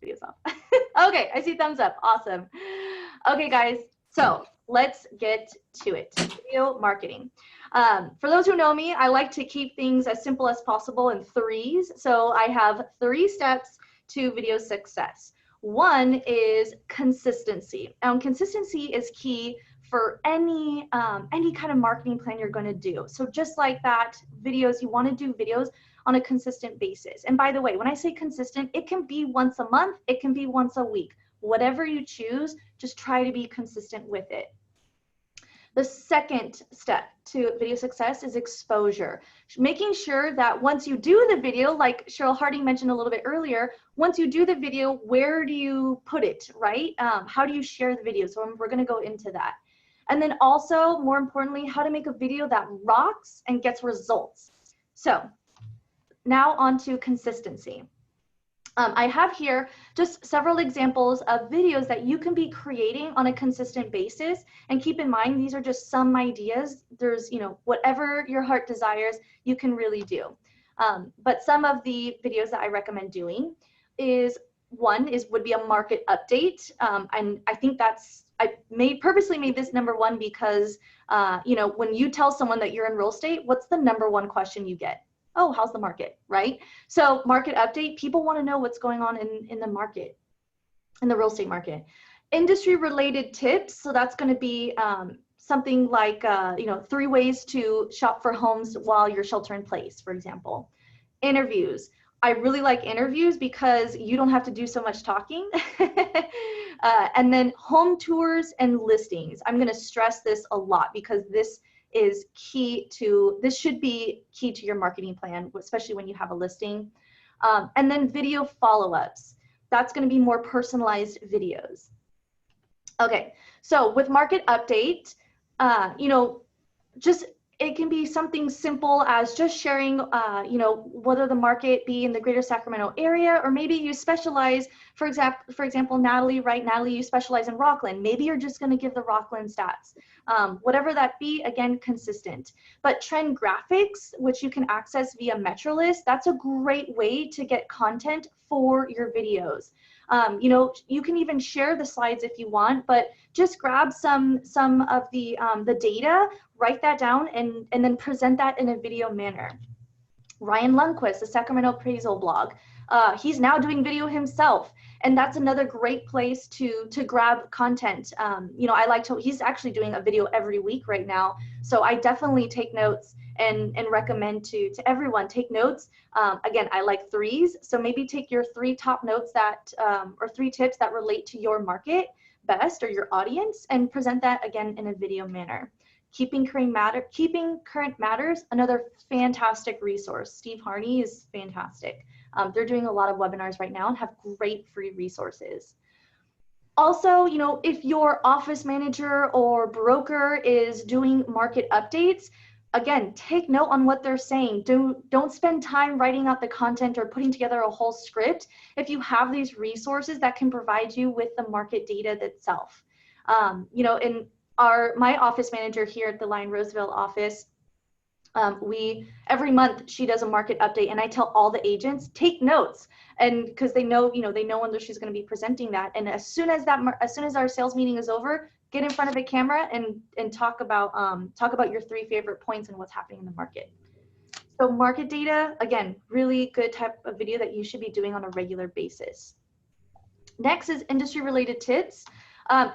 video's off. Okay, I see thumbs up. Awesome. Okay, guys, so let's get to it. Video marketing. For those who know me, I like to keep things as simple as possible in threes. So I have 3 steps to video success. One is consistency. And consistency is key for any kind of marketing plan you're going to do. So just like that, videos, you want to do videos on a consistent basis. And by the way, when I say consistent, it can be once a month, it can be once a week. Whatever you choose, just try to be consistent with it. The second step to video success is exposure. Making sure that once you do the video, like Cheryl Harding mentioned a little bit earlier, once you do the video, where do you put it, right? How do you share the video? So we're going to go into that. And then also, more importantly, how to make a video that rocks and gets results. So now on to consistency. I have here just several examples of videos that you can be creating on a consistent basis. And keep in mind, these are just some ideas. There's, whatever your heart desires, you can really do. But some of the videos that I recommend doing would be a market update. And I think I purposely made this number 1 because, when you tell someone that you're in real estate, what's the number 1 question you get? Oh, how's the market, right? So market update, people want to know what's going on in the market, in the real estate market. Industry related tips, so that's going to be something like, 3 ways to shop for homes while you're shelter in place, for example. Interviews. I really like interviews because you don't have to do so much talking. And then home tours and listings. I'm going to stress this a lot because this should be key to your marketing plan, especially when you have a listing. And then video follow-ups. That's going to be more personalized videos. Okay, so with market update, it can be something simple as just sharing, whether the market be in the greater Sacramento area, or maybe you specialize, for example, Natalie, you specialize in Rockland. Maybe you're just going to give the Rockland stats. Whatever that be, again, consistent. But trend graphics, which you can access via MetroList, that's a great way to get content for your videos. You can even share the slides if you want, but just grab some of the data, write that down, and then present that in a video manner. Ryan Lundquist, the Sacramento Appraisal blog, he's now doing video himself, and that's another great place to grab content. He's actually doing a video every week right now, so I definitely take notes and recommend to everyone, take notes. Again, I like threes, so maybe take your 3 top notes or 3 tips that relate to your market best or your audience, and present that again in a video manner. Keeping Current Matters, another fantastic resource. Steve Harney is fantastic. They're doing a lot of webinars right now and have great free resources. Also, if your office manager or broker is doing market updates, again, take note on what they're saying. Don't spend time writing out the content or putting together a whole script if you have these resources that can provide you with the market data itself. In my office manager here at the Lyon Roseville office, every month she does a market update, and I tell all the agents, take notes, and because they know when she's going to be presenting that. And as soon as our sales meeting is over, get in front of a camera and talk about your 3 favorite points and what's happening in the market. So market data, again, really good type of video that you should be doing on a regular basis. Next is industry related tips.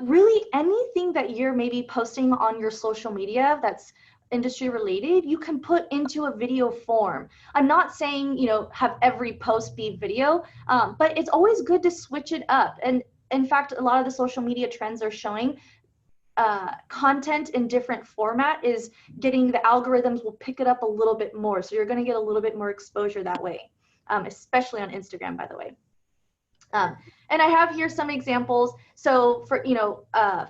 Really anything that you're maybe posting on your social media that's industry related, you can put into a video form. I'm not saying, have every post be video, but it's always good to switch it up. And in fact, a lot of the social media trends are showing content in different format is getting, the algorithms will pick it up a little bit more. So you're going to get a little bit more exposure that way, especially on Instagram, by the way. And I have here some examples. So for,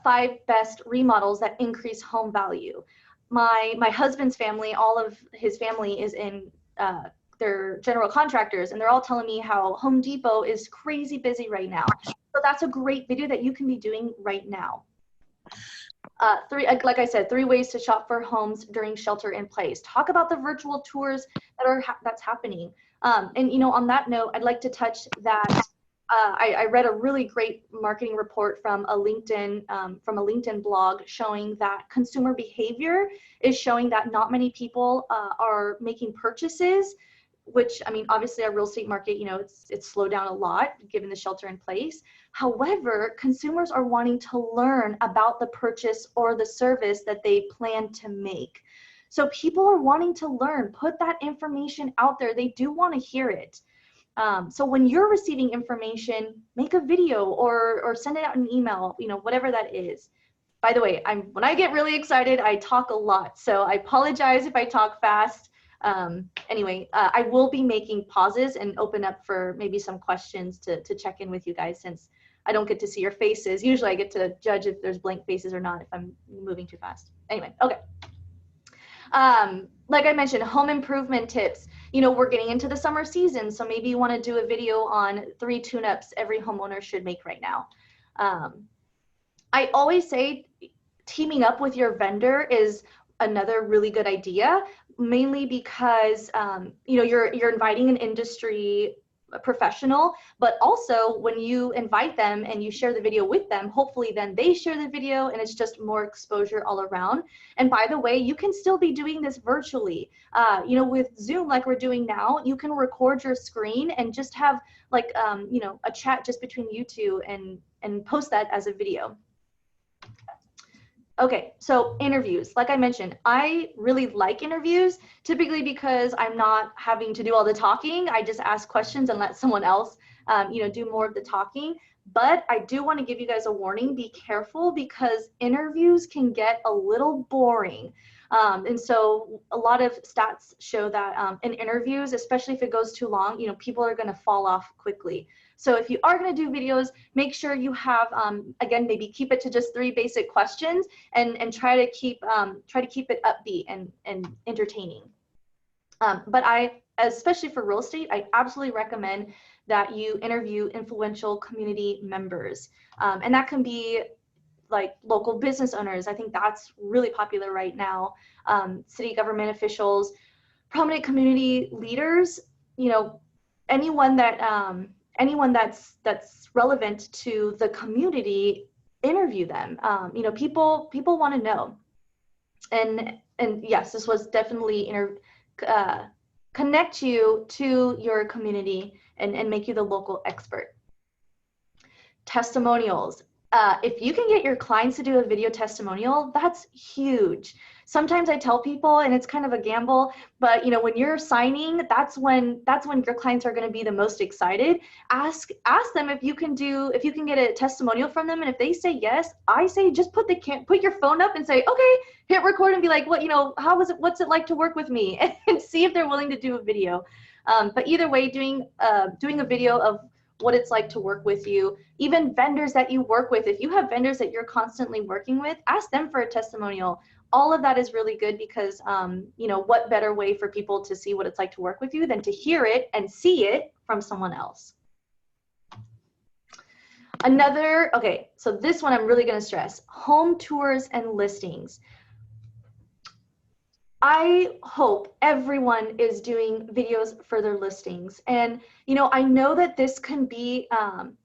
5 best remodels that increase home value. My husband's family, all of his family is in, they're general contractors, and they're all telling me how Home Depot is crazy busy right now. So that's a great video that you can be doing right now. Like I said, 3 ways to shop for homes during shelter in place. Talk about the virtual tours that's happening. And on that note, I'd like to touch that I read a really great marketing report from a LinkedIn blog showing that consumer behavior is showing that not many people are making purchases, which, I mean, obviously our real estate market, you know, it's slowed down a lot given the shelter in place. However, consumers are wanting to learn about the purchase or the service that they plan to make. So people are wanting to learn, put that information out there. They do want to hear it. So when you're receiving information, make a video or send it out in an email, you know, whatever that is. By the way, when I get really excited, I talk a lot. So I apologize if I talk fast. Anyway, I will be making pauses and open up for maybe some questions to check in with you guys, since I don't get to see your faces. Usually I get to judge if there's blank faces or not if I'm moving too fast. Anyway, okay. Like I mentioned, home improvement tips. You know, we're getting into the summer season, so maybe you want to do a video on 3 tune-ups every homeowner should make right now. I always say teaming up with your vendor is another really good idea, mainly because you know, you're inviting an industry professional, but also when you invite them and you share the video with them, hopefully then they share the video and it's just more exposure all around. And by the way, you can still be doing this virtually. You know, with Zoom, like we're doing now, you can record your screen and just have like, you know, a chat just between you two and post that as a video. Okay, so interviews. Like I mentioned, I really like interviews, typically because I'm not having to do all the talking. I just ask questions and let someone else, you know, do more of the talking. But I do want to give you guys a warning. Be careful, because interviews can get a little boring. And so a lot of stats show that in interviews, especially if it goes too long, you know, people are going to fall off quickly. So if you are going to do videos, make sure you have, again, maybe keep it to just 3 basic questions and try to keep it upbeat and entertaining. But especially for real estate, I absolutely recommend that you interview influential community members. And that can be like local business owners. I think that's really popular right now. City government officials, prominent community leaders, you know, anyone that's relevant to the community, interview them. You know, people want to know. And yes, this was definitely connect you to your community and make you the local expert. Testimonials. If you can get your clients to do a video testimonial, that's huge. Sometimes I tell people, and it's kind of a gamble, but you know, when you're signing, that's when your clients are going to be the most excited. Ask them if you can get a testimonial from them, and if they say yes, I say just put your phone up and say, okay, hit record and be like, what, you know, what's it like to work with me, and see if they're willing to do a video. But either way, doing a video of what it's like to work with you. Even vendors that you work with, if you have vendors that you're constantly working with, ask them for a testimonial. All of that is really good, because you know, what better way for people to see what it's like to work with you than to hear it and see it from someone else. Okay, so this one I'm really going to stress: home tours and listings. I hope everyone is doing videos for their listings. And, you know, I know that this can be,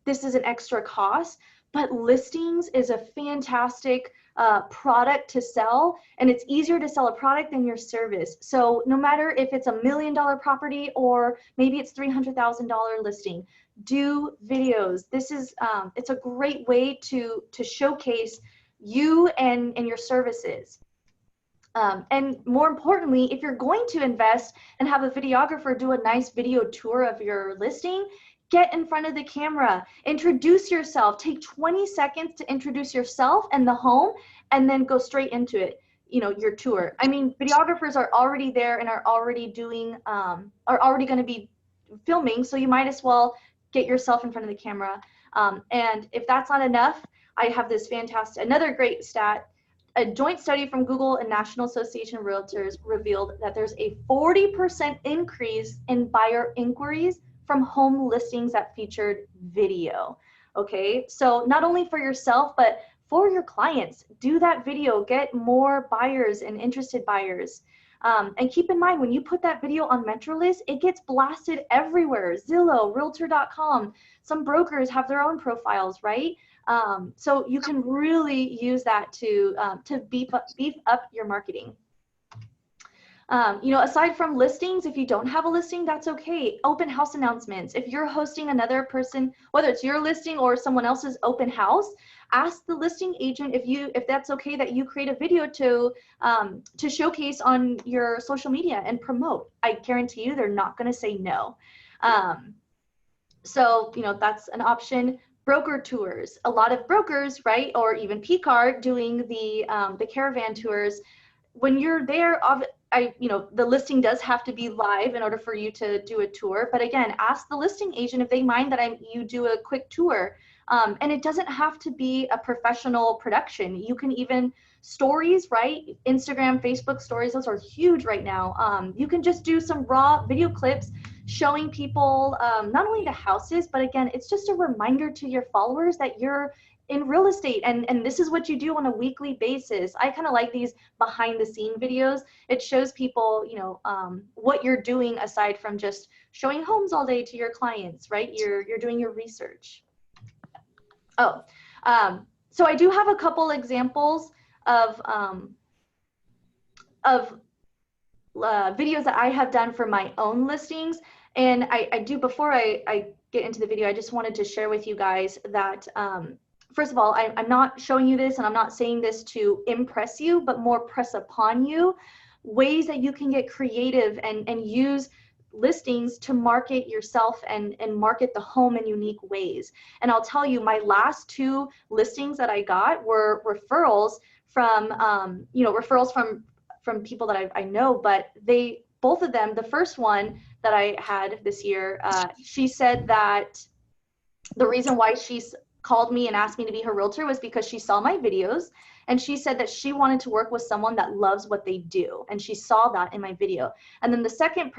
this is an extra cost, but listings is a fantastic product to sell, and it's easier to sell a product than your service. So no matter if it's $1 million property or maybe it's $300,000 listing, do videos. This is, it's a great way to showcase you and your services. And more importantly, if you're going to invest and have a videographer do a nice video tour of your listing, get in front of the camera, introduce yourself, take 20 seconds to introduce yourself and the home, and then go straight into it, you know, your tour. I mean, videographers are already there and are already doing, are already going to be filming, so you might as well get yourself in front of the camera. And if that's not enough, I have this another great stat. A joint study from Google and National Association of Realtors revealed that there's a 40% increase in buyer inquiries from home listings that featured video. Okay, so not only for yourself, but for your clients, do that video, get more buyers and interested buyers. And keep in mind, when you put that video on MentorList, it gets blasted everywhere. Zillow, Realtor.com, some brokers have their own profiles, right? So you can really use that to beef up your marketing. You know, aside from listings, if you don't have a listing, that's okay. Open house announcements. If you're hosting another person, whether it's your listing or someone else's open house, ask the listing agent if that's okay that you create a video to showcase on your social media and promote. I guarantee you they're not going to say no. So, you know, that's an option. Broker tours. A lot of brokers, right, or even PCAR doing the caravan tours. When you're there, you know, the listing does have to be live in order for you to do a tour. But again, ask the listing agent if they mind that you do a quick tour. And it doesn't have to be a professional production. You can even stories, right? Instagram, Facebook stories, those are huge right now. You can just do some raw video clips showing people not only the houses, but again, it's just a reminder to your followers that you're in real estate and this is what you do on a weekly basis. I kind of like these behind the scene videos. It shows people, you know, what you're doing aside from just showing homes all day to your clients, right? You're doing your research. Oh, so I do have a couple examples of videos that I have done for my own listings. And I do, before I get into the video, I just wanted to share with you guys that first of all, I'm not showing you this and I'm not saying this to impress you, but more press upon you ways that you can get creative and use listings to market yourself and market the home in unique ways. And I'll tell you, my last 2 listings that I got were referrals from, you know, referrals from people that I know, but both of them, the first one that I had this year, she said that the reason why she's called me and asked me to be her realtor was because she saw my videos and she said that she wanted to work with someone that loves what they do, and she saw that in my video. And then the second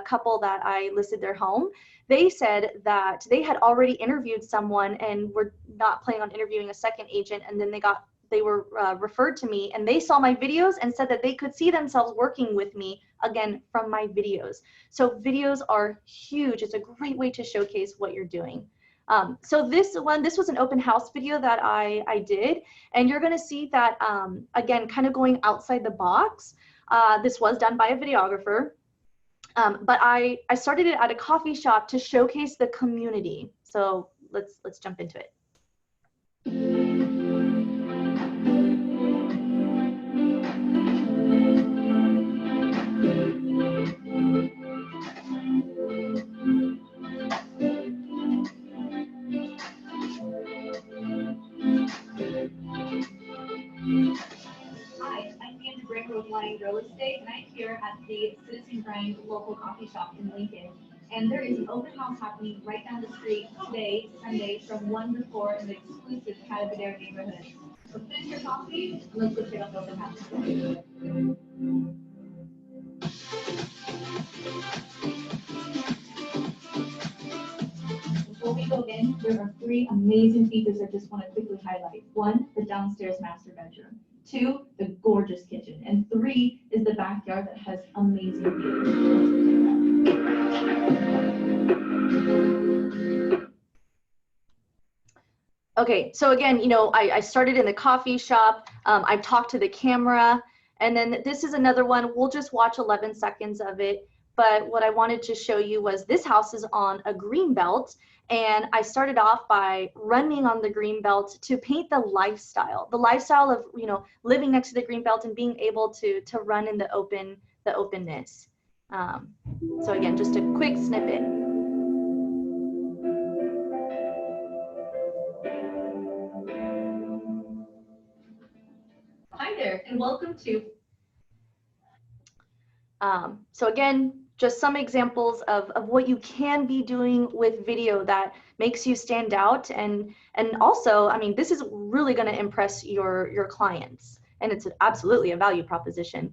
couple that I listed their home, they said that they had already interviewed someone and were not planning on interviewing a second agent, and then they were referred to me, and they saw my videos and said that they could see themselves working with me again from my videos. So videos are huge. It's a great way to showcase what you're doing. So this was an open house video that I did, and you're gonna see that, again, kind of going outside the box. This was done by a videographer, but I started it at a coffee shop to showcase the community. So let's jump into it. Real estate, and I'm here at the Citizen Grind local coffee shop in Lincoln. And there is an open house happening right down the street today, Sunday, from 1 to 4 in the exclusive Cadabadare neighborhood. So finish your coffee, and let's go check out the open house. Before we go in, there are 3 amazing features I just want to quickly highlight. 1, the downstairs master bedroom. 2, the gorgeous kitchen. And 3 is the backyard that has amazing views. Okay, so again, you know, I started in the coffee shop. I've talked to the camera, and then this is another one. We'll just watch 11 seconds of it. But what I wanted to show you was this house is on a green belt, and I started off by running on the green belt to paint the lifestyle of, you know, living next to the green belt and being able to run in the openness. So again, just a quick snippet. Hi there, and welcome to. So again, just some examples of what you can be doing with video that makes you stand out, and also, I mean, this is really going to impress your clients, and it's absolutely a value proposition.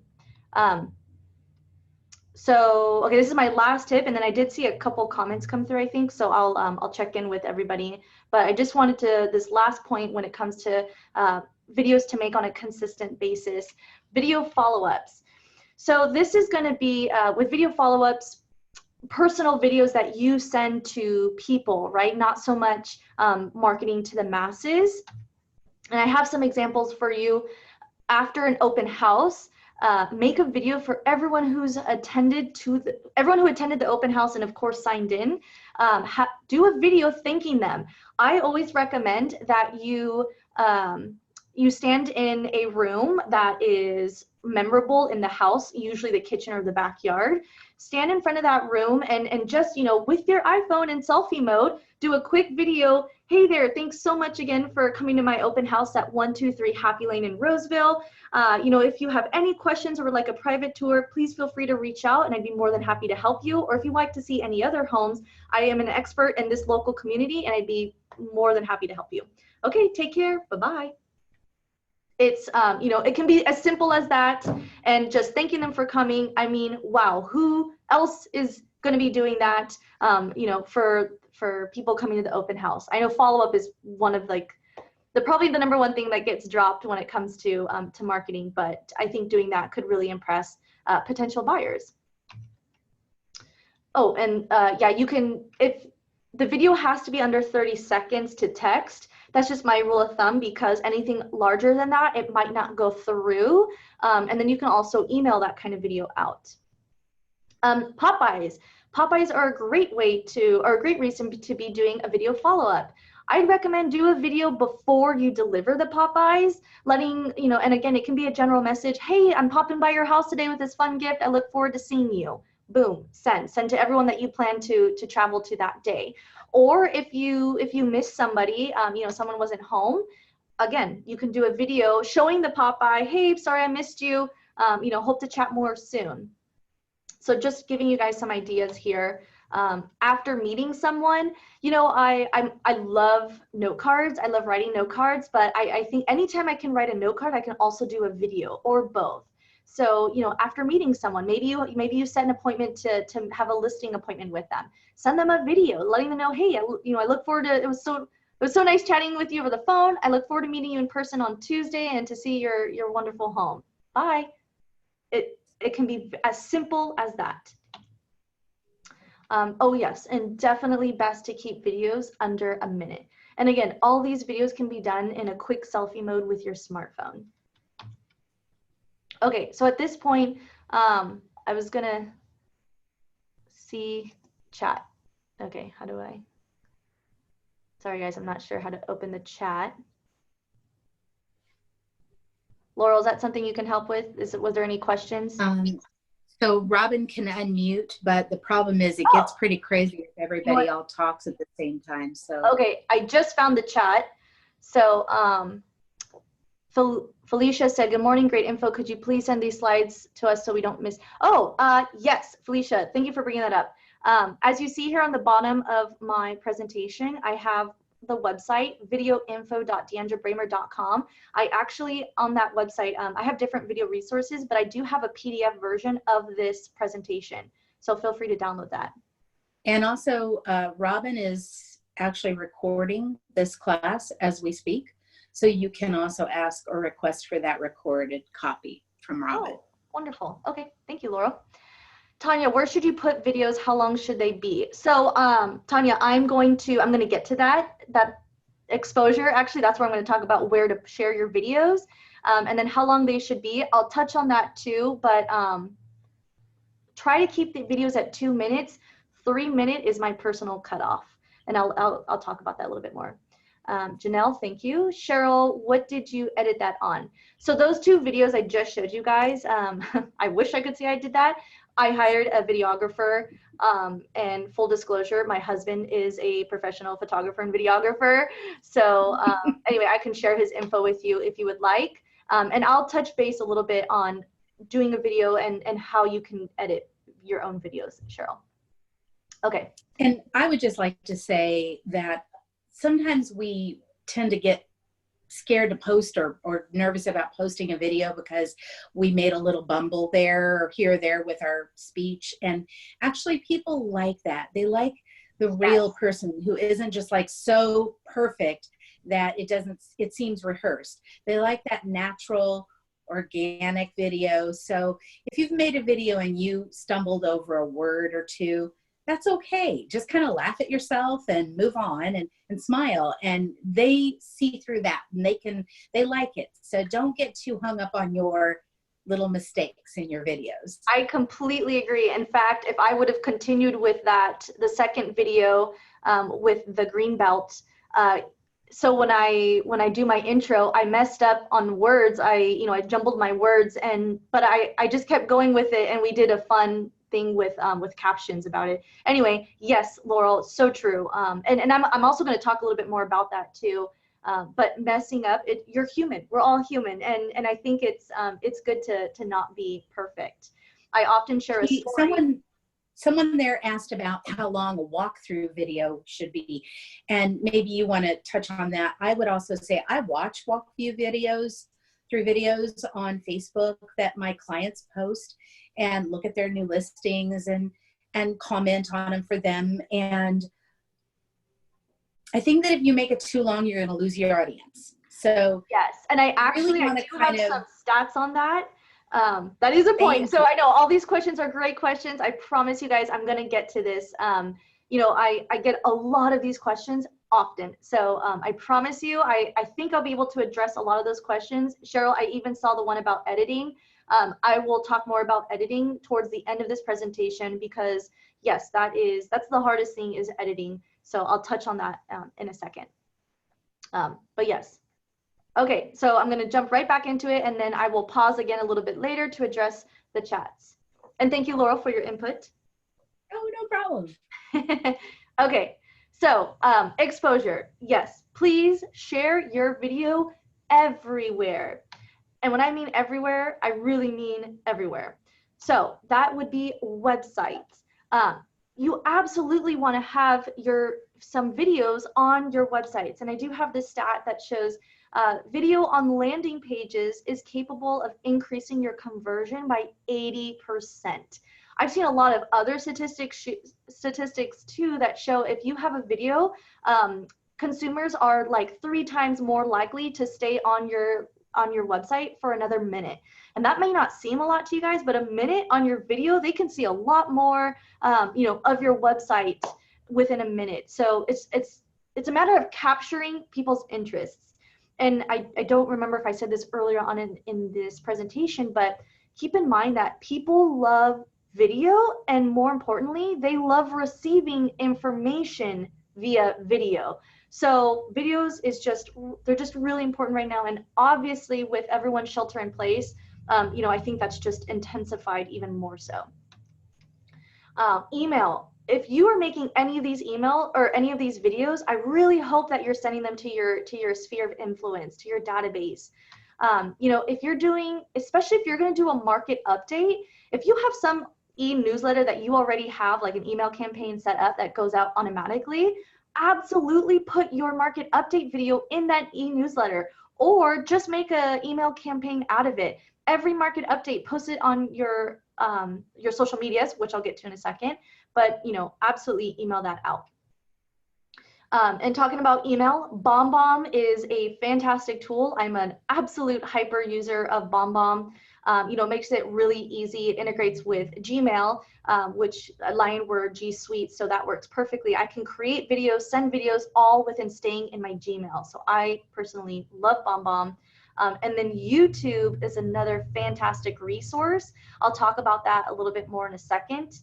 So okay, this is my last tip, and then I did see a couple comments come through, I think, so I'll check in with everybody. But I just wanted to, this last point when it comes to videos to make on a consistent basis, video follow-ups. So this is going to be with video follow-ups, personal videos that you send to people, right? Not so much marketing to the masses. And I have some examples for you. After an open house, make a video for everyone who's attended everyone who attended the open house and of course signed in. Do a video thanking them. I always recommend that you stand in a room that is memorable in the house, usually the kitchen or the backyard. Stand in front of that room and just, with your iPhone in selfie mode, do a quick video. Hey there, thanks so much again for coming to my open house at 123 Happy Lane in Roseville. If you have any questions or would like a private tour, please feel free to reach out and I'd be more than happy to help you. Or if you'd like to see any other homes, I am an expert in this local community and I'd be more than happy to help you. Okay, take care, bye-bye. It's, it can be as simple as that and just thanking them for coming. I mean, wow, who else is going to be doing that, for people coming to the open house? I know follow-up is one of probably the number one thing that gets dropped when it comes to marketing, but I think doing that could really impress potential buyers. Oh, and yeah, you can, if the video has to be under 30 seconds to text. That's just my rule of thumb, because anything larger than that, it might not go through. And then you can also email that kind of video out. Popeyes. Popeyes are a great reason to be doing a video follow-up. I'd recommend do a video before you deliver the Popeyes, letting, and again, it can be a general message. Hey, I'm popping by your house today with this fun gift. I look forward to seeing you. Boom, send to everyone that you plan to travel to that day. Or if you miss somebody, someone wasn't home, again, you can do a video showing the Popeye. Hey, sorry I missed you. Hope to chat more soon. So just giving you guys some ideas here. After meeting someone, I love note cards. I love writing note cards, but I think anytime I can write a note card, I can also do a video or both. So, after meeting someone, maybe you set an appointment to have a listing appointment with them. Send them a video, letting them know, hey, I look forward to, it was so nice chatting with you over the phone. I look forward to meeting you in person on Tuesday and to see your wonderful home. Bye. It can be as simple as that. Oh yes, and definitely best to keep videos under a minute. And again, all these videos can be done in a quick selfie mode with your smartphone. Okay, so at this point, I was gonna see chat. Okay, how do I? Sorry guys, I'm not sure how to open the chat. Laurel, is that something you can help with? Was there any questions? So Robin can unmute, but the problem is it gets pretty crazy if everybody all talks at the same time. So okay, I just found the chat. So Felicia said, good morning, great info. Could you please send these slides to us so we don't miss? Oh, yes, Felicia, thank you for bringing that up. As you see here on the bottom of my presentation, I have the website, videoinfo.deandrabramer.com. I actually, on that website, I have different video resources, but I do have a PDF version of this presentation. So feel free to download that. And also, Robin is actually recording this class as we speak. So you can also ask or request for that recorded copy from Robin. Oh, wonderful. Okay, thank you, Laurel. Tanya, where should you put videos? How long should they be? So Tanya, I'm going to get to that exposure. Actually, that's where I'm going to talk about where to share your videos, and then how long they should be. I'll touch on that too, but try to keep the videos at 2 minutes. 3 minute is my personal cutoff, and I'll talk about that a little bit more. Janelle, thank you. Cheryl, what did you edit that on? So those 2 videos I just showed you guys, I wish I could say I did that. I hired a videographer, and full disclosure, my husband is a professional photographer and videographer. So anyway, I can share his info with you if you would like. And I'll touch base a little bit on doing a video and how you can edit your own videos, Cheryl. Okay. And I would just like to say that sometimes we tend to get scared to post or nervous about posting a video because we made a little bumble there or here or there with our speech. And actually people like that. They like the real person who isn't just like so perfect that it seems rehearsed. They like that natural, organic video. So if you've made a video and you stumbled over a word or two, that's okay. Just kind of laugh at yourself and move on and smile. And they see through that and they like it. So don't get too hung up on your little mistakes in your videos. I completely agree. In fact, if I would have continued with that, the second video with the green belt, so when I do my intro, I messed up on words. I jumbled my words, but I just kept going with it, and we did a fun thing with captions about it. Anyway, yes, Laurel, so true. And I'm also going to talk a little bit more about that too. But messing up, you're human. We're all human, and I think it's good to not be perfect. I often share a story. Someone there asked about how long a walkthrough video should be, and maybe you want to touch on that. I would also say I watch walkthrough videos on Facebook that my clients post and look at their new listings and comment on them for them. And I think that if you make it too long, you're going to lose your audience. So yes, and I really do have some stats on that. That is a point. So I know all these questions are great questions. I promise you guys, I'm going to get to this. I get a lot of these questions often. So I promise you, I think I'll be able to address a lot of those questions. Cheryl, I even saw the one about editing. I will talk more about editing towards the end of this presentation because yes, that's the hardest thing is editing. So I'll touch on that in a second. But yes. Okay, so I'm going to jump right back into it, and then I will pause again a little bit later to address the chats. And thank you, Laurel, for your input. Oh, no problem. Okay, so exposure. Yes, please share your video everywhere. And when I mean everywhere, I really mean everywhere. So that would be websites. You absolutely want to have some videos on your websites. And I do have this stat that shows video on landing pages is capable of increasing your conversion by 80%. I've seen a lot of other statistics too that show if you have a video, consumers are like 3 times more likely to stay on your website for another minute. And that may not seem a lot to you guys, but a minute on your video, they can see a lot more, of your website within a minute. So it's a matter of capturing people's interests. And I don't remember if I said this earlier on in this presentation, but keep in mind that people love video, and more importantly, they love receiving information via video. So videos they're just really important right now. And obviously with everyone shelter in place, I think that's just intensified even more so. Email. If you are making any of these email or any of these videos, I really hope that you're sending them to your sphere of influence, to your database. If you're doing, especially if you're going to do a market update, if you have some e-newsletter that you already have, like an email campaign set up that goes out automatically, absolutely put your market update video in that e-newsletter, or just make an email campaign out of it. Every market update, post it on your social medias, which I'll get to in a second, but absolutely email that out. And talking about email, BombBomb is a fantastic tool. I'm an absolute hyper user of BombBomb. Makes it really easy. It integrates with Gmail, which line word G Suite, so that works perfectly. I can create videos, send videos, all within staying in my Gmail. So I personally love BombBomb. And then YouTube is another fantastic resource. I'll talk about that a little bit more in a second.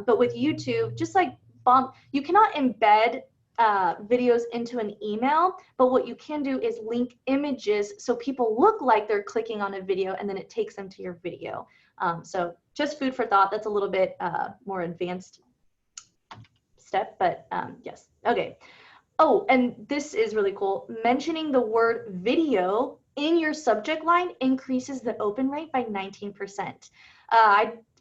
But with YouTube, just like Bomb, you cannot embed videos into an email, but what you can do is link images so people look like they're clicking on a video, and then it takes them to your video. So just food for thought. That's a little bit more advanced step, but yes. Okay. Oh, and this is really cool. Mentioning the word video in your subject line increases the open rate by 19%.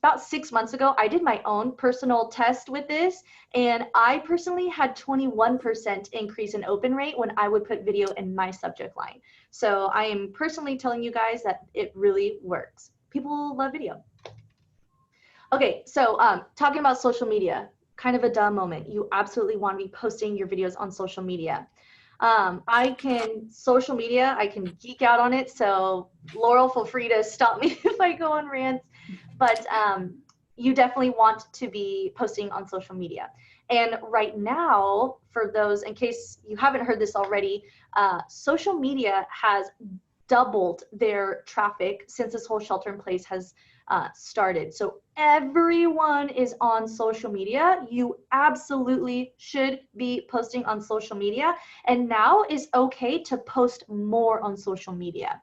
About 6 months ago, I did my own personal test with this, and I personally had 21% increase in open rate when I would put video in my subject line. So I am personally telling you guys that it really works. People love video. Okay, so talking about social media, kind of a dumb moment. You absolutely want to be posting your videos on social media. Social media, I can geek out on it. So Laurel, feel free to stop me if I go on rants, but you definitely want to be posting on social media. And right now, for those, in case you haven't heard this already, social media has doubled their traffic since this whole shelter in place has started. So everyone is on social media. You absolutely should be posting on social media. And now is okay to post more on social media.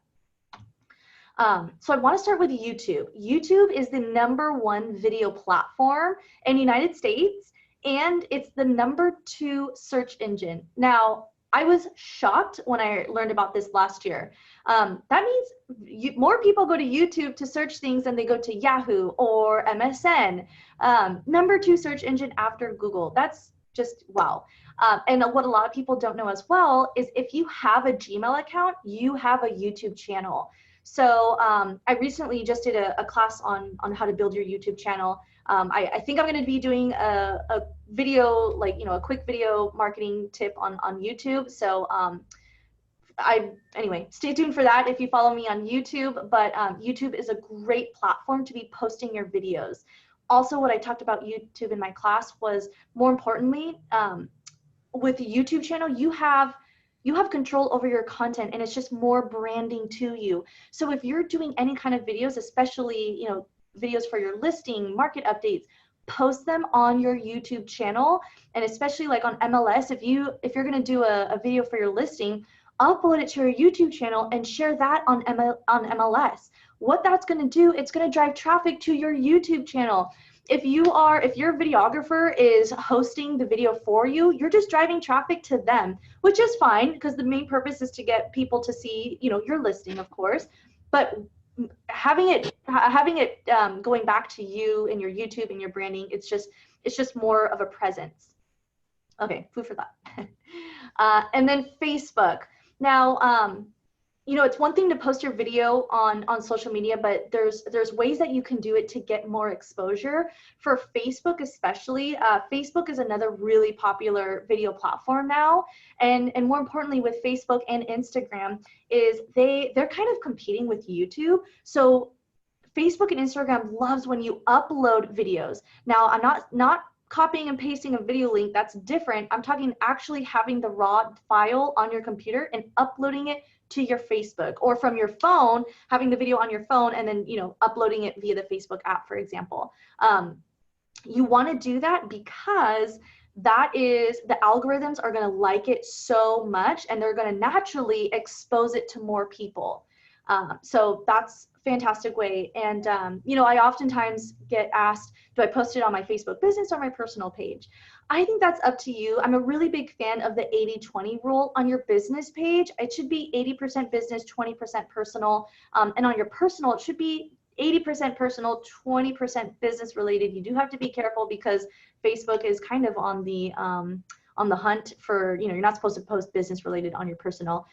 So I want to start with YouTube. YouTube is the #1 video platform in the United States, and it's the #2 search engine. Now, I was shocked when I learned about this last year. That means more people go to YouTube to search things than they go to Yahoo or MSN. #2 search engine after Google. That's just wow. And what a lot of people don't know as well is if you have a Gmail account, you have a YouTube channel. So I recently just did a class on how to build your YouTube channel. I think I'm going to be doing a video, like, a quick video marketing tip on YouTube. So anyway, stay tuned for that if you follow me on YouTube. But YouTube is a great platform to be posting your videos. Also, what I talked about YouTube in my class was, more importantly, with the YouTube channel, you have control over your content, and it's just more branding to you. So if you're doing any kind of videos, especially, videos for your listing, market updates, post them on your YouTube channel. And especially like on MLS, if you're going to do a video for your listing, upload it to your YouTube channel and share that on MLS. What that's going to do, it's going to drive traffic to your YouTube channel. If your videographer is hosting the video for you, you're just driving traffic to them, which is fine because the main purpose is to get people to see, your listing, of course. But having it going back to you and your YouTube and your branding, it's just more of a presence. Okay, food for thought. And then Facebook. Now, it's one thing to post your video on social media, but there's ways that you can do it to get more exposure. For Facebook especially, Facebook is another really popular video platform now. And more importantly, with Facebook and Instagram, is they're kind of competing with YouTube. So Facebook and Instagram loves when you upload videos. Now, I'm not copying and pasting a video link. That's different. I'm talking actually having the raw file on your computer and uploading it to your Facebook, or from your phone, having the video on your phone and then, uploading it via the Facebook app, for example. You want to do that because the algorithms are going to like it so much, and they're going to naturally expose it to more people. So that's a fantastic way. And, I oftentimes get asked, do I post it on my Facebook business or my personal page? I think that's up to you. I'm a really big fan of the 80-20 rule. On your business page, it should be 80% business, 20% personal. And on your personal, it should be 80% personal, 20% business related. You do have to be careful because Facebook is kind of on the hunt for, you're not supposed to post business related on your personal.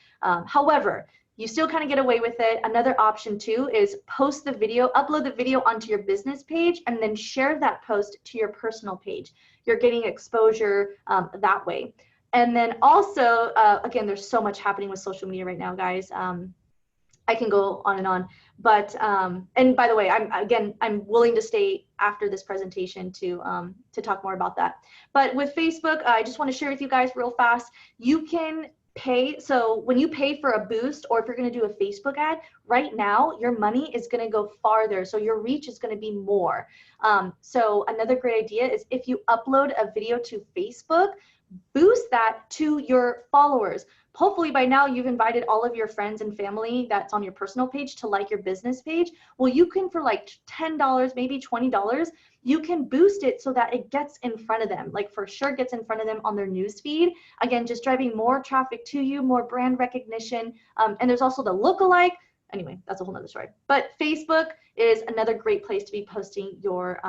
However, you still kind of get away with it. Another option too is post the video, upload the video onto your business page, and then share that post to your personal page. You're getting exposure that way. And then also, again, there's so much happening with social media right now, guys. I can go on and on, but and by the way, I'm willing to stay after this presentation to talk more about that. But with Facebook, I just want to share with you guys real fast. You can pay. So when you pay for a boost, or if you're going to do a Facebook ad, right now your money is going to go farther, so your reach is going to be more. So another great idea is if you upload a video to Facebook, boost that to your followers. Hopefully by now you've invited all of your friends and family that's on your personal page to like your business page. Well, you can, for like $10, maybe $20, you can boost it so that it gets in front of them, like for sure gets in front of them on their news feed. Again, just driving more traffic to you, more brand recognition. And there's also the lookalike. Anyway, that's a whole nother story. But Facebook is another great place to be posting your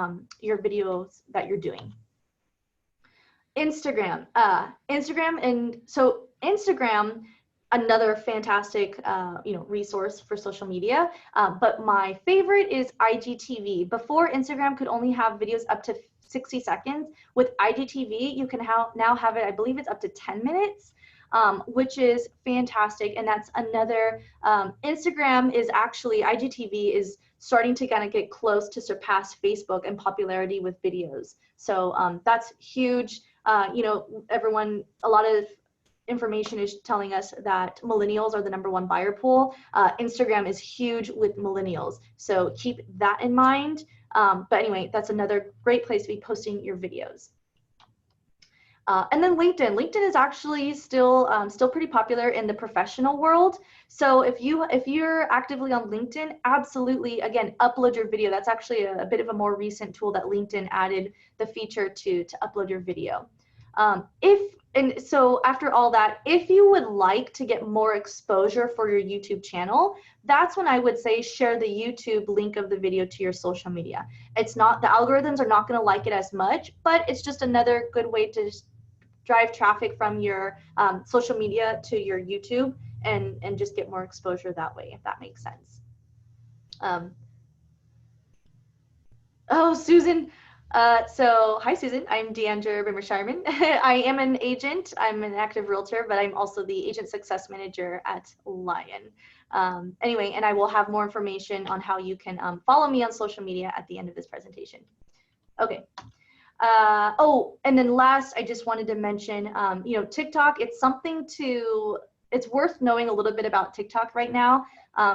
videos that you're doing. Instagram, and so Instagram, another fantastic resource for social media, but my favorite is IGTV. Before, Instagram could only have videos up to 60 seconds. With IGTV, you can now have it, I believe it's up to 10 minutes. which is fantastic. And that's another, Instagram is actually, IGTV is starting to kind of get close to surpass Facebook in popularity with videos. So that's huge. You know, everyone, a lot of information is telling us that millennials are the #1 buyer pool. Instagram is huge with millennials. So keep that in mind. But anyway, that's another great place to be posting your videos. And then LinkedIn. LinkedIn is actually still pretty popular in the professional world. So if you're actively on LinkedIn, absolutely, again, upload your video. That's actually a bit of a more recent tool that LinkedIn added the feature to upload your video. And so after all that, if you would like to get more exposure for your YouTube channel, that's when I would say share the YouTube link of the video to your social media. It's not, the algorithms are not going to like it as much, but it's just another good way to drive traffic from your social media to your YouTube and just get more exposure that way, if that makes sense. Oh, Susan. So hi, Susan. I'm Deandra Rimmer-Shireman. I am an agent. I'm an active realtor, but I'm also the agent success manager at Lion. Anyway, and I will have more information on how you can follow me on social media at the end of this presentation. Okay. Oh, and then last, I just wanted to mention, you know, TikTok, it's worth knowing a little bit about TikTok right now.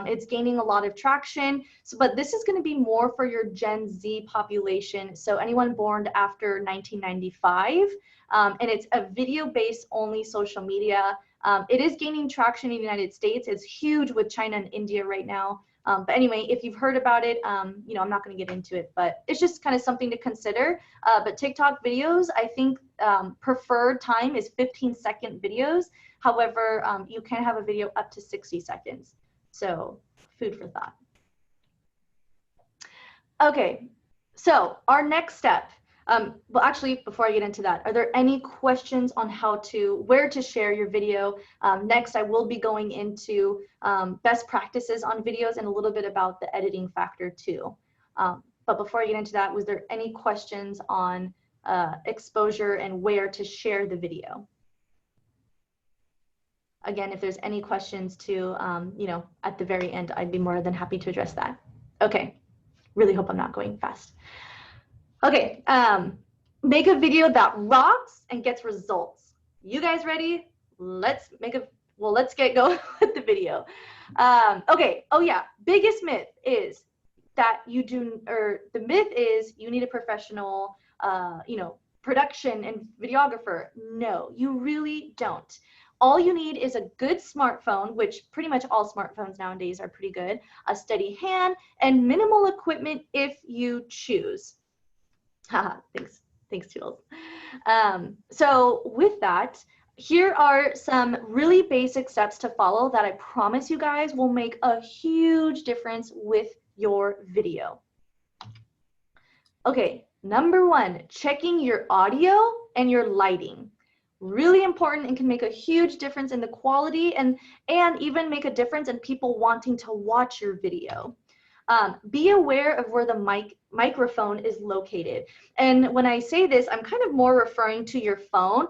It's gaining a lot of traction, but this is going to be more for your Gen Z population. So anyone born after 1995, and it's a video-based only social media. It is gaining traction in the United States. It's huge with China and India right now. But anyway, if you've heard about it, you know, I'm not going to get into it, but it's just kind of something to consider. But TikTok videos, I think preferred time is 15-second videos. However, you can have a video up to 60 seconds. So food for thought. Okay, so our next step. Well, actually, before I get into that, are there any questions on where to share your video? Next, I will be going into best practices on videos and a little bit about the editing factor too. But before I get into that, was there any questions on exposure and where to share the video? Again, if there's any questions too, you know, at the very end, I'd be more than happy to address that. Okay, really hope I'm not going fast. Okay, make a video that rocks and gets results. You guys ready? Let's get going with the video. Okay, oh yeah, biggest myth is that the myth is you need a professional, you know, production and videographer. No, you really don't. All you need is a good smartphone, which pretty much all smartphones nowadays are pretty good, a steady hand, and minimal equipment if you choose. Haha, thanks, Jules. So with that, here are some really basic steps to follow that I promise you guys will make a huge difference with your video. Okay, number 1, checking your audio and your lighting. Really important and can make a huge difference in the quality and even make a difference in people wanting to watch your video. Be aware of where the microphone is located. And when I say this, I'm kind of more referring to your phone.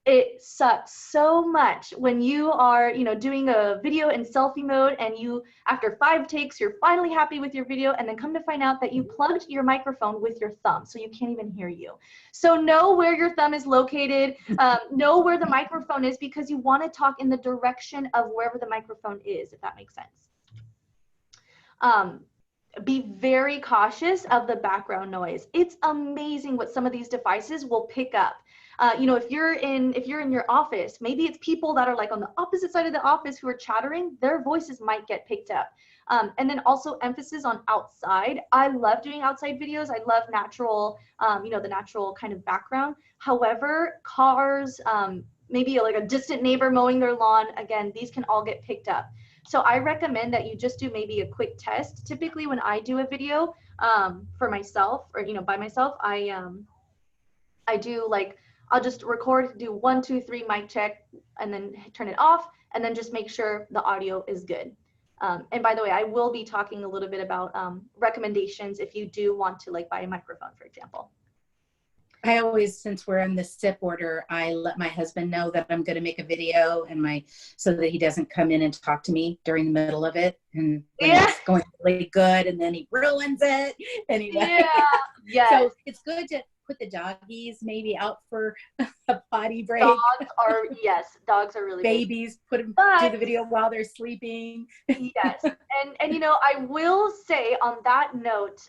It sucks so much when you are, you know, doing a video in selfie mode and you, after 5 takes, you're finally happy with your video and then come to find out that you plugged your microphone with your thumb, so you can't even hear you. So know where your thumb is located, know where the microphone is, because you want to talk in the direction of wherever the microphone is, if that makes sense. Be very cautious of the background noise. It's amazing what some of these devices will pick up. You know, if you're in your office, maybe it's people that are like on the opposite side of the office who are chattering, their voices might get picked up. And then also emphasis on outside. I love doing outside videos. I love natural, you know, the natural kind of background. However, cars, maybe like a distant neighbor mowing their lawn, again, these can all get picked up. So I recommend that you just do maybe a quick test. Typically when I do a video for myself, or, you know, by myself, I do like, I'll just record, do 1, 2, 3 mic check, and then turn it off, and then just make sure the audio is good. And by the way, I will be talking a little bit about recommendations if you do want to like buy a microphone, for example. I always, since we're in the SIP order, I let my husband know that I'm going to make a video so that he doesn't come in and talk to me during the middle of it. And when Yeah. it's going really good and then he ruins it anyway. Yeah. Yes. So it's good to put the doggies maybe out for a potty break. Dogs are really babies, put them, do the video while they're sleeping. Yes. And, you know, I will say on that note,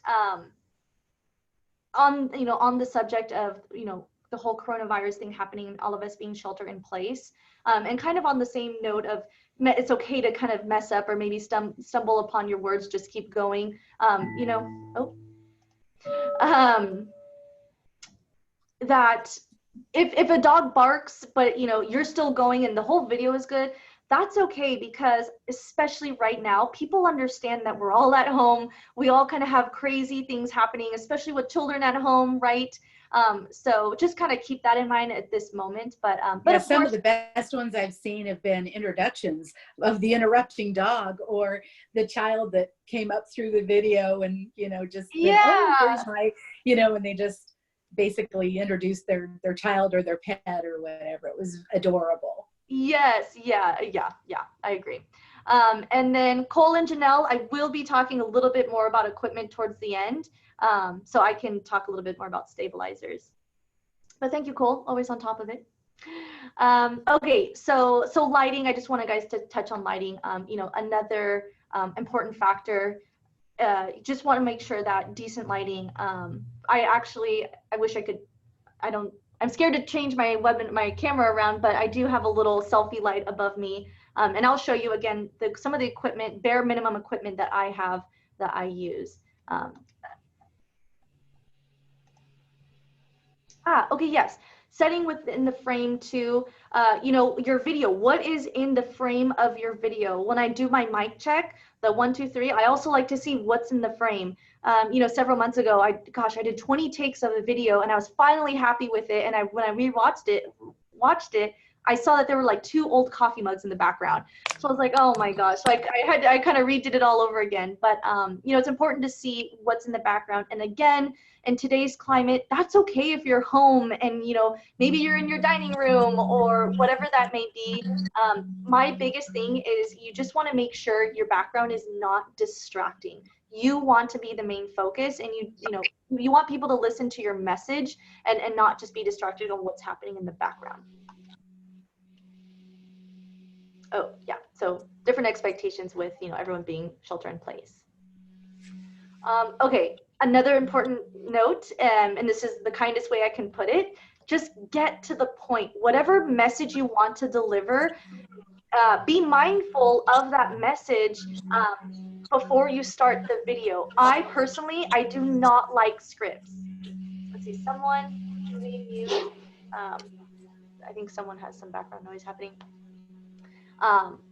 on the subject of, you know, the whole coronavirus thing happening and all of us being shelter in place, and kind of on the same note of it's okay to kind of mess up or maybe stumble upon your words, just keep going. You know, that if a dog barks, but you know, you're still going and the whole video is good, that's okay, because especially right now, people understand that we're all at home. We all kind of have crazy things happening, especially with children at home, right? So just kind of keep that in mind at this moment. But yeah, of some course, of the best ones I've seen have been introductions of the interrupting dog, or the child that came up through the video and, you know, just went, oh, here's my, you know, and they just basically introduced their child or their pet or whatever. It was adorable. Yes, yeah, I agree. And then Cole and Janelle, I will be talking a little bit more about equipment towards the end, so I can talk a little bit more about stabilizers. But thank you, Cole, always on top of it. Okay, so lighting, I just want you guys to touch on lighting. You know, another important factor, just want to make sure that decent lighting. I wish I could, I'm scared to change my camera around, but I do have a little selfie light above me. And I'll show you again some of the equipment, bare minimum equipment that I have, that I use. Okay, yes. Setting within the frame too, you know, your video, what is in the frame of your video? When I do my mic check, the 1, 2, 3, I also like to see what's in the frame. You know, several months ago, I did 20 takes of a video and I was finally happy with it. And when I watched it, I saw that there were like 2 old coffee mugs in the background. So I was like, oh my gosh, like I kind of redid it all over again. But, you know, it's important to see what's in the background. And again, in today's climate, that's okay if you're home and, you know, maybe you're in your dining room or whatever that may be. My biggest thing is you just want to make sure your background is not distracting. You want to be the main focus, and you want people to listen to your message and not just be distracted on what's happening in the background. Oh yeah, so different expectations with, you know, everyone being shelter in place. Okay, another important note, and this is the kindest way I can put it, just get to the point. Whatever message you want to deliver, be mindful of that message before you start the video. I personally do not like scripts. Let's see, someone mute. I think someone has some background noise happening.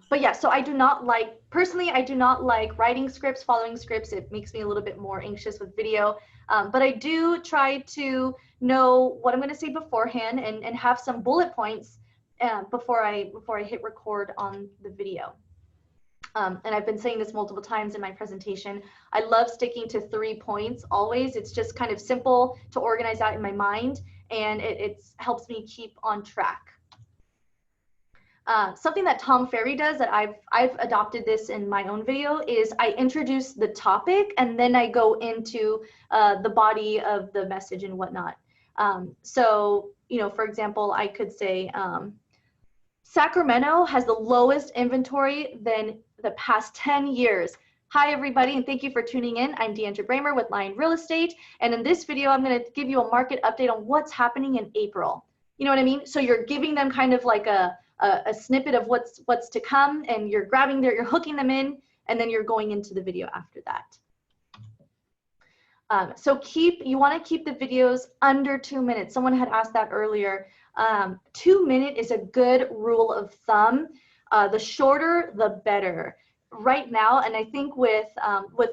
But yeah, so I do not like writing scripts, following scripts. It makes me a little bit more anxious with video. But I do try to know what I'm going to say beforehand and have some bullet points before I hit record on the video. And I've been saying this multiple times in my presentation. I love sticking to 3 points always. It's just kind of simple to organize that in my mind, and it helps me keep on track. Something that Tom Ferry does that I've adopted this in my own video is I introduce the topic and then I go into the body of the message and whatnot. So, you know, for example, I could say Sacramento has the lowest inventory than the past 10 years. Hi everybody, and thank you for tuning in. I'm Deandra Bramer with Lion Real Estate, and in this video I'm going to give you a market update on what's happening in April. You know what I mean? So you're giving them kind of like a snippet of what's to come, and you're you're hooking them in, and then you're going into the video after that. So you want to keep the videos under 2 minutes. Someone had asked that earlier. 2 minute is a good rule of thumb. The shorter, the better. Right now, and I think with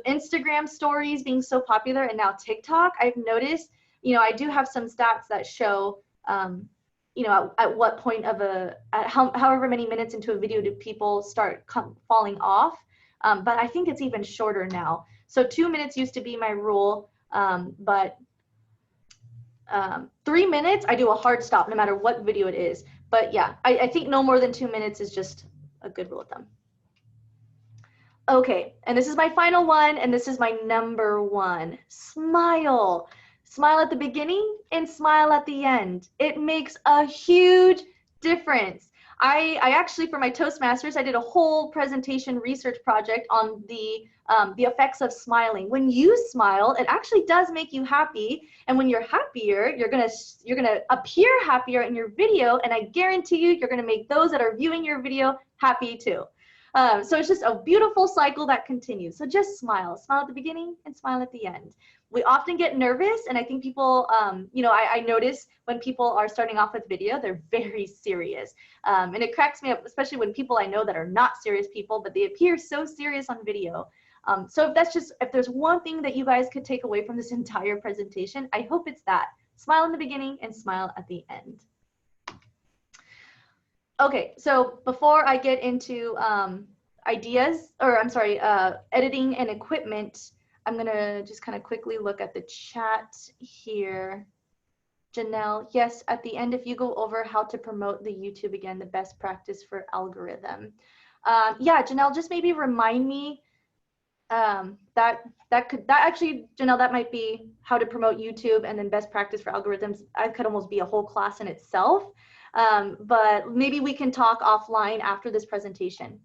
Instagram stories being so popular and now TikTok, I've noticed, you know, I do have some stats that show, you know, at what point of however many minutes into a video do people start falling off. But I think it's even shorter now. So 2 minutes used to be my rule, but 3 minutes, I do a hard stop no matter what video it is. But yeah, I think no more than 2 minutes is just a good rule of thumb. Okay, and this is my final one, and this is my number one. Smile. Smile at the beginning and smile at the end. It makes a huge difference. I actually, for my Toastmasters, I did a whole presentation research project on the effects of smiling. When you smile, it actually does make you happy, and when you're happier, you're gonna appear happier in your video, and I guarantee you, you're gonna make those that are viewing your video happy too. So it's just a beautiful cycle that continues. So just smile. Smile at the beginning and smile at the end. We often get nervous, and I think people, you know, I notice when people are starting off with video, they're very serious. And it cracks me up, especially when people I know that are not serious people, but they appear so serious on video. So if there's one thing that you guys could take away from this entire presentation, I hope it's that. Smile in the beginning and smile at the end. Okay, so before I get into editing and equipment, I'm gonna just kind of quickly look at the chat here. Janelle, yes, at the end, if you go over how to promote the YouTube again, the best practice for algorithm. Yeah, Janelle, just maybe remind me that actually, Janelle, that might be how to promote YouTube, and then best practice for algorithms. I could almost be a whole class in itself. But maybe we can talk offline after this presentation.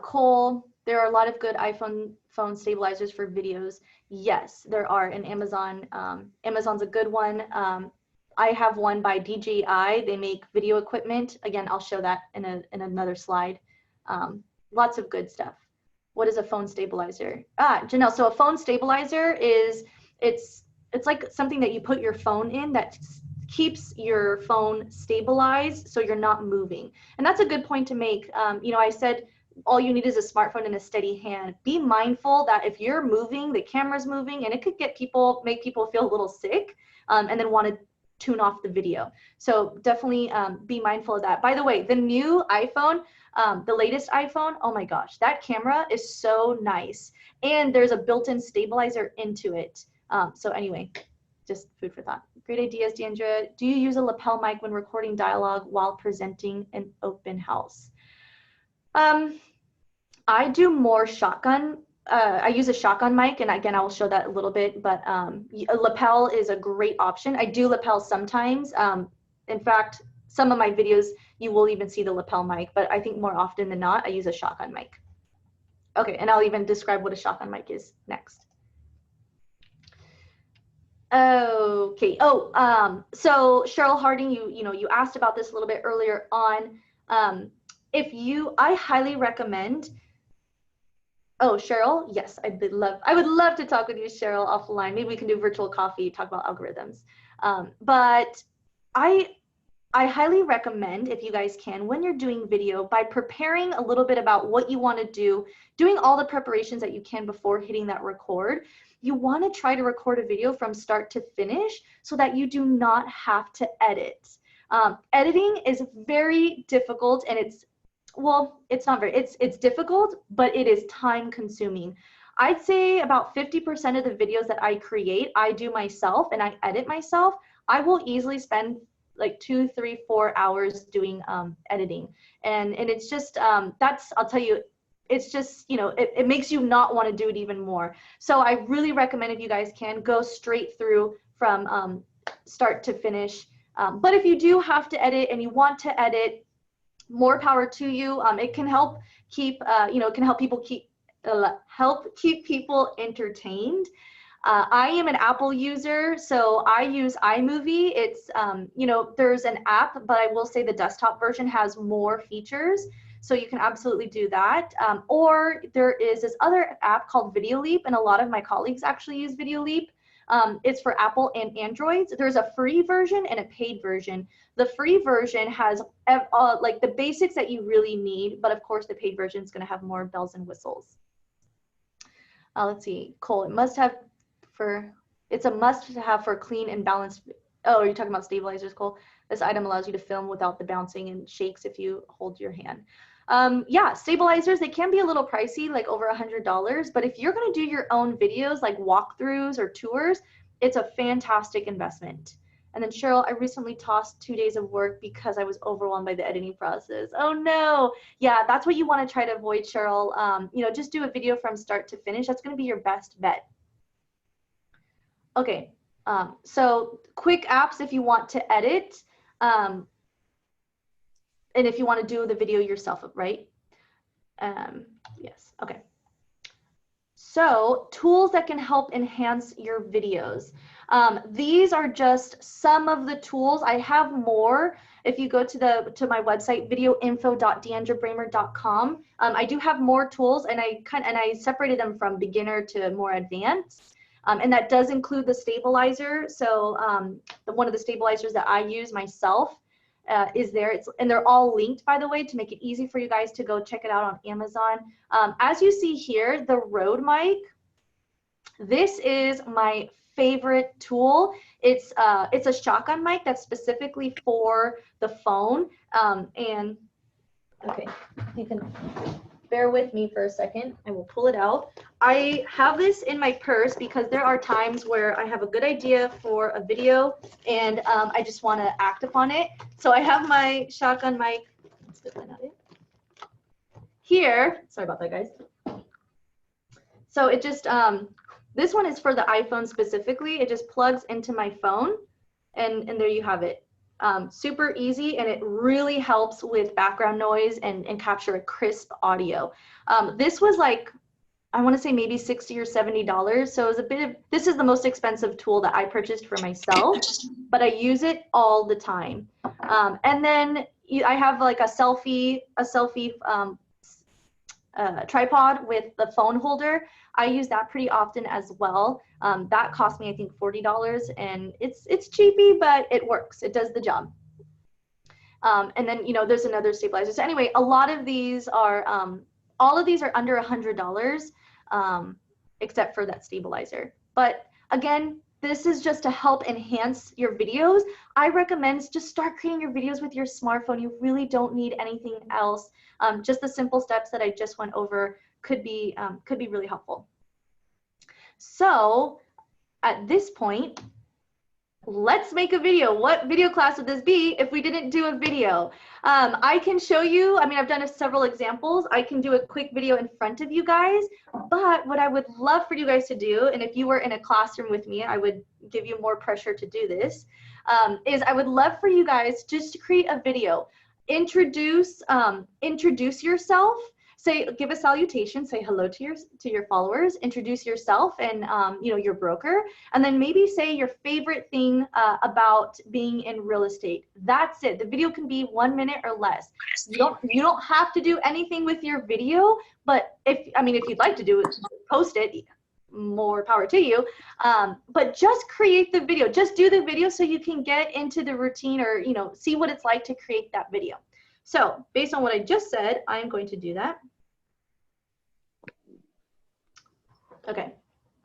Cole, there are a lot of good iPhone phone stabilizers for videos. Yes, there are, and Amazon. Amazon's a good one. I have one by DJI. They make video equipment. Again, I'll show that in another slide. Lots of good stuff. What is a phone stabilizer? Janelle, so a phone stabilizer is, it's like something that you put your phone in that keeps your phone stabilized so you're not moving. And that's a good point to make. You know, I said all you need is a smartphone and a steady hand. Be mindful that if you're moving, the camera's moving, and it could make people feel a little sick, and then want to tune off the video. So definitely be mindful of that. By the way, the new iPhone, the latest iPhone, oh my gosh, that camera is so nice. And there's a built-in stabilizer into it. So anyway, just food for thought. Great ideas, Deandra. Do you use a lapel mic when recording dialogue while presenting an open house? I do more shotgun. I use a shotgun mic, and again, I will show that a little bit, but a lapel is a great option. I do lapel sometimes. In fact, some of my videos, you will even see the lapel mic, but I think more often than not, I use a shotgun mic. Okay, and I'll even describe what a shotgun mic is next. Okay. Oh, so Cheryl Harding, you asked about this a little bit earlier on. I highly recommend. Oh, Cheryl, yes, I would love to talk with you, Cheryl, offline. Maybe we can do virtual coffee, talk about algorithms. But I highly recommend, if you guys can, when you're doing video, by preparing a little bit about what you want to do, doing all the preparations that you can before hitting that record. You want to try to record a video from start to finish so that you do not have to edit. Editing is very difficult, and it's difficult, but it is time consuming. I'd say about 50% of the videos that I create, I do myself and I edit myself. I will easily spend like 2, 3, 4 hours doing editing. And it's just, I'll tell you, it's just, it makes you not want to do it even more. So I really recommend, if you guys can, go straight through from start to finish. But if you do have to edit and you want to edit, more power to you. It can help keep, help keep people entertained. I am an Apple user, so I use iMovie. It's, there's an app, but I will say the desktop version has more features. So you can absolutely do that. Or there is this other app called Videoleap, and a lot of my colleagues actually use Videoleap. It's for Apple and Androids. There's a free version and a paid version. The free version has like the basics that you really need, but of course the paid version is going to have more bells and whistles. Let's see, Cole, it's a must to have for clean and balanced. Oh, are you talking about stabilizers, Cole? This item allows you to film without the bouncing and shakes if you hold your hand. Yeah, stabilizers, they can be a little pricey, like over $100, but if you're going to do your own videos like walkthroughs or tours, it's a fantastic investment. And then Cheryl, I recently tossed 2 days of work because I was overwhelmed by the editing process. Oh no. Yeah, that's what you want to try to avoid, Cheryl. You know, just do a video from start to finish. That's going to be your best bet. Okay, so quick apps if you want to edit, and if you want to do the video yourself, right? Yes, okay. So tools that can help enhance your videos. These are just some of the tools. I have more. If you go to my website, videoinfo.deandrabramer.com, I do have more tools, and I separated them from beginner to more advanced. And that does include the stabilizer. So one of the stabilizers that I use myself is there. And they're all linked, by the way, to make it easy for you guys to go check it out on Amazon. As you see here, the Rode mic, this is my favorite tool. It's a shotgun mic that's specifically for the phone. And okay, you can bear with me for a second. I will pull it out. I have this in my purse because there are times where I have a good idea for a video and I just want to act upon it. So I have my shotgun mic. Let's get that out here. Sorry about that, guys. So it just, this one is for the iPhone specifically. It just plugs into my phone, and there you have it. Super easy, and it really helps with background noise and capture a crisp audio. This was like, I want to say maybe $60 or $70. So it was a bit of, this is the most expensive tool that I purchased for myself, but I use it all the time. And then I have like a selfie tripod with the phone holder. I use that pretty often as well. That cost me, I think, $40, and it's cheapy, but it works. It does the job. And then, you know, there's another stabilizer. So anyway, a lot of these are, all of these are under $100, except for that stabilizer. But again, this is just to help enhance your videos. I recommend just start creating your videos with your smartphone. You really don't need anything else. Just the simple steps that I just went over could be really helpful. So at this point, let's make a video. What video class would this be if we didn't do a video? I can show you, I mean, I've done several examples. I can do a quick video in front of you guys, but what I would love for you guys to do, and if you were in a classroom with me, I would give you more pressure to do this, is I would love for you guys just to create a video. Introduce yourself. Say, give a salutation, say hello to your followers, introduce yourself and you know, your broker, and then maybe say your favorite thing about being in real estate. That's it. The video can be 1 minute or less. You don't have to do anything with your video, but if you'd like to do it, post it, more power to you. But just create the video. Just do the video so you can get into the routine, or, you know, see what it's like to create that video. So based on what I just said, I'm going to do that. Okay,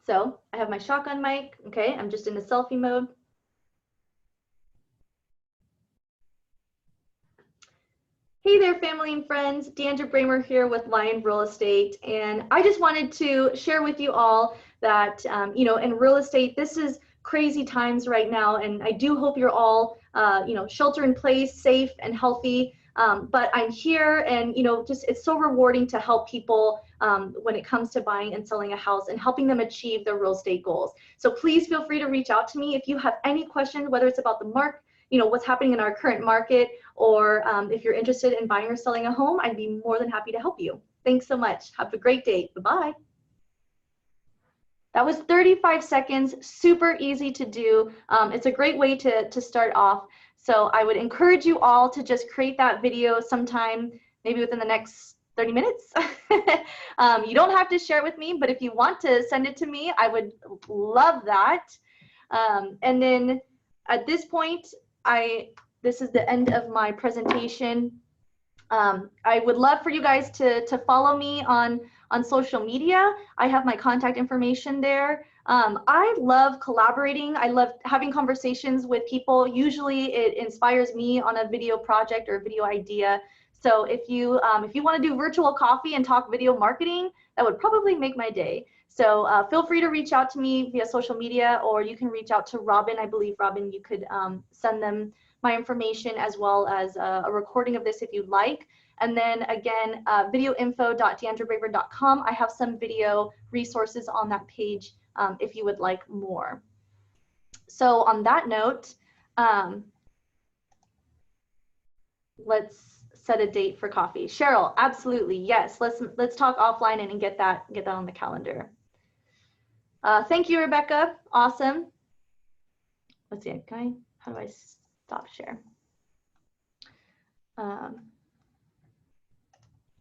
so I have my shotgun mic. Okay, I'm just in the selfie mode. Hey there, family and friends. Deandra Bramer here with Lion Real Estate, and I just wanted to share with you all that you know, in real estate, this is crazy times right now, and I do hope you're all you know, shelter in place, safe and healthy. But I'm here, and you know, just it's so rewarding to help people when it comes to buying and selling a house and helping them achieve their real estate goals. So please feel free to reach out to me if you have any questions, whether it's about the market, you know, what's happening in our current market, or if you're interested in buying or selling a home, I'd be more than happy to help you. Thanks so much. Have a great day. Bye-bye. That was 35 seconds, super easy to do. It's a great way to start off. So I would encourage you all to just create that video sometime, maybe within the next 30 minutes. You don't have to share it with me, but if you want to send it to me, I would love that. And then at this point, this is the end of my presentation. I would love for you guys to follow me on social media. I have my contact information there. I love collaborating. I love having conversations with people. Usually it inspires me on a video project or a video idea. So if you want to do virtual coffee and talk video marketing, that would probably make my day. So feel free to reach out to me via social media, or you can reach out to Robin. I believe, Robin, you could send them my information as well as a recording of this if you'd like. And then again, videoinfo.deandrabraver.com. I have some video resources on that page if you would like more. So on that note, let's set a date for coffee. Cheryl, absolutely, yes. Let's talk offline and get that on the calendar. Thank you, Rebecca. Awesome. Let's see. How do I stop share?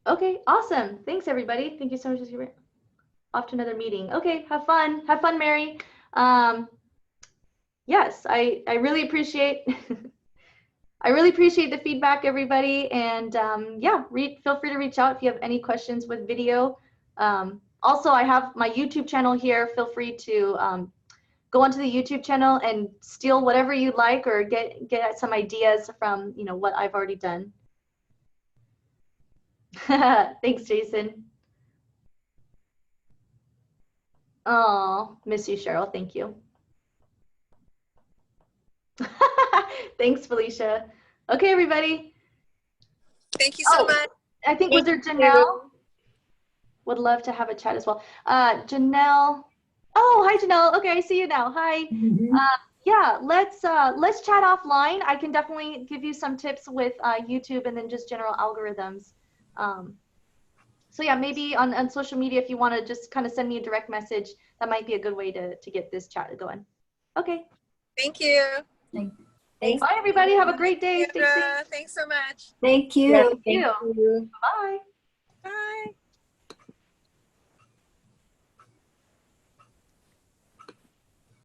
Okay, awesome. Thanks, everybody. Thank you so much. Off to another meeting. Okay, have fun. Have fun, Mary. Yes, I really appreciate I really appreciate the feedback, everybody. And yeah, feel free to reach out if you have any questions with video. Also, I have my YouTube channel here. Feel free to go onto the YouTube channel and steal whatever you like, or get some ideas from what I've already done. Thanks, Jason. Oh, miss you, Cheryl. Thank you. Thanks, Felicia. Okay, everybody. Thank you so much. I think, was there Janelle? Would love to have a chat as well. Janelle. Oh, hi, Janelle. Okay, I see you now. Hi. Yeah, let's chat offline. I can definitely give you some tips with YouTube and then just general algorithms. So yeah, maybe on social media, if you want to just kind of send me a direct message, that might be a good way to get this chat going. Okay. Thank you. Thanks. Bye, everybody. Have a great day. Stay safe. Thanks so much. Thank you. Thank you. Bye.